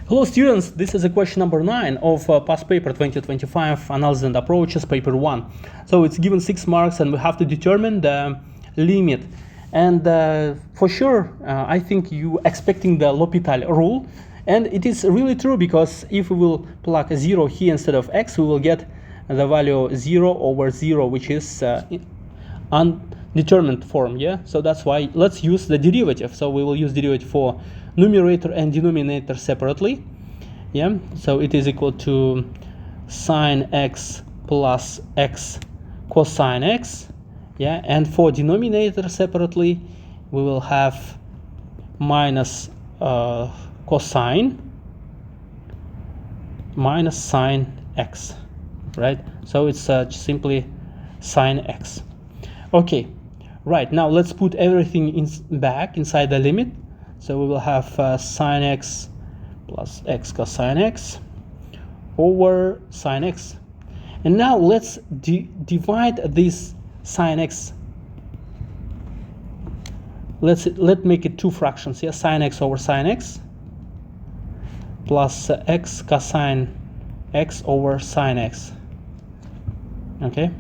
Hello students, this is a question number 9 of past paper 2025 analysis and approaches paper 1. So it's given 6 marks and we have to determine the limit. And for sure, I think you expecting the L'Hopital rule. And it is really true, because if we will plug a 0 here instead of x, we will get the value 0 over 0, which is undetermined form. Yeah, so that's why let's use the derivative. So we will use derivative for numerator and denominator separately. Yeah, so it is equal to sine x plus x cosine x. Yeah, and for denominator separately we will have minus cosine minus sine x, right? So it's simply sine x. Okay, right, now let's put everything back inside the limit. So we will have sine x plus x cosine x over sine x. And now let's divide this sine x. Let's make it two fractions here. Sine x over sine x plus x cosine x over sine x. Okay.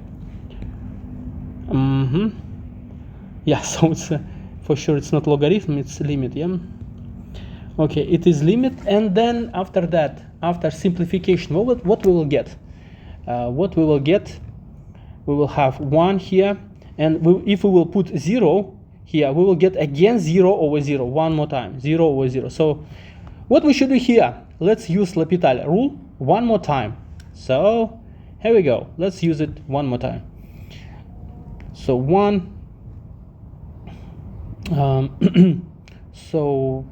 Yeah, so it's for sure it's not logarithm, it's limit. Yeah. Okay, it is limit, and then after that, after simplification, what we will get? We will have 1 here, and if we will put 0 here, we will get again 0 over 0 one more time, 0 over 0. So what we should do here, let's use L'Hopital rule one more time. So here we go, let's use it one more time. So 1 so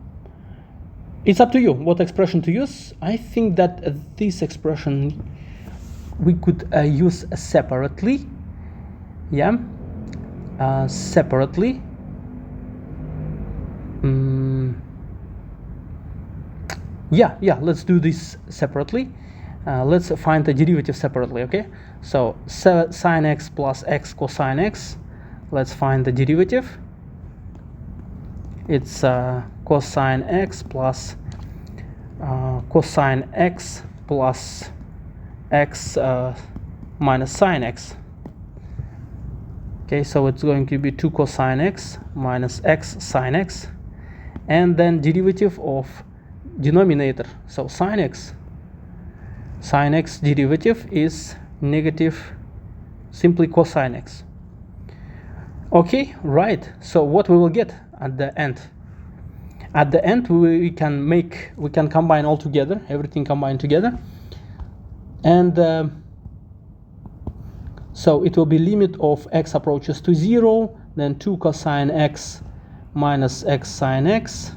it's up to you what expression to use. I think that this expression we could use separately. Yeah, separately. Yeah, let's do this separately. Let's find the derivative separately. Okay, so sine x plus x cosine x, let's find the derivative. It's cosine x plus cosine x plus x minus sine x. Okay, so it's going to be 2 cosine x minus x sine x, and then derivative of denominator. So sine x derivative is negative simply cosine x. Okay, right, so what we will get at the end? At the end we can combine all together, everything combined together, and so it will be limit of x approaches to 0, then 2 cosine x minus x sine x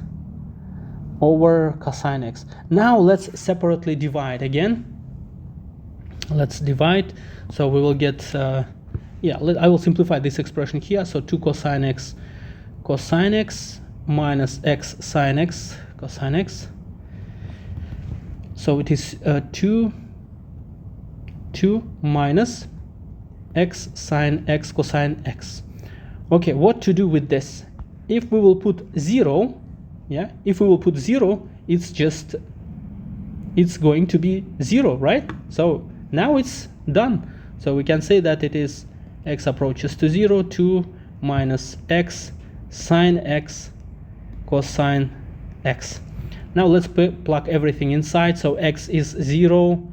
over cosine x. Now let's separately divide again. Let's divide, so we will get I will simplify this expression here. So 2 cosine x cosine x minus x sine x cosine x. So it is 2 minus x sine x cosine x. Okay, what to do with this? If we will put 0, yeah, if we will put 0, it's going to be 0, right? So now it's done. So we can say that it is x approaches to 0, 2 minus x sine x cosine x. Now let's plug everything inside. So x is 0,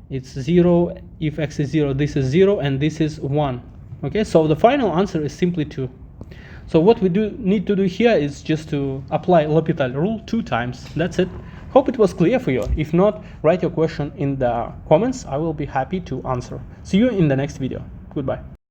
it's 0. If x is 0, this is 0, and this is 1. Okay, so the final answer is simply 2. So what we need to do here is just to apply L'Hopital rule 2 times. That's it. Hope it was clear for you. If not, write your question in the comments. I will be happy to answer. See you in the next video. Goodbye.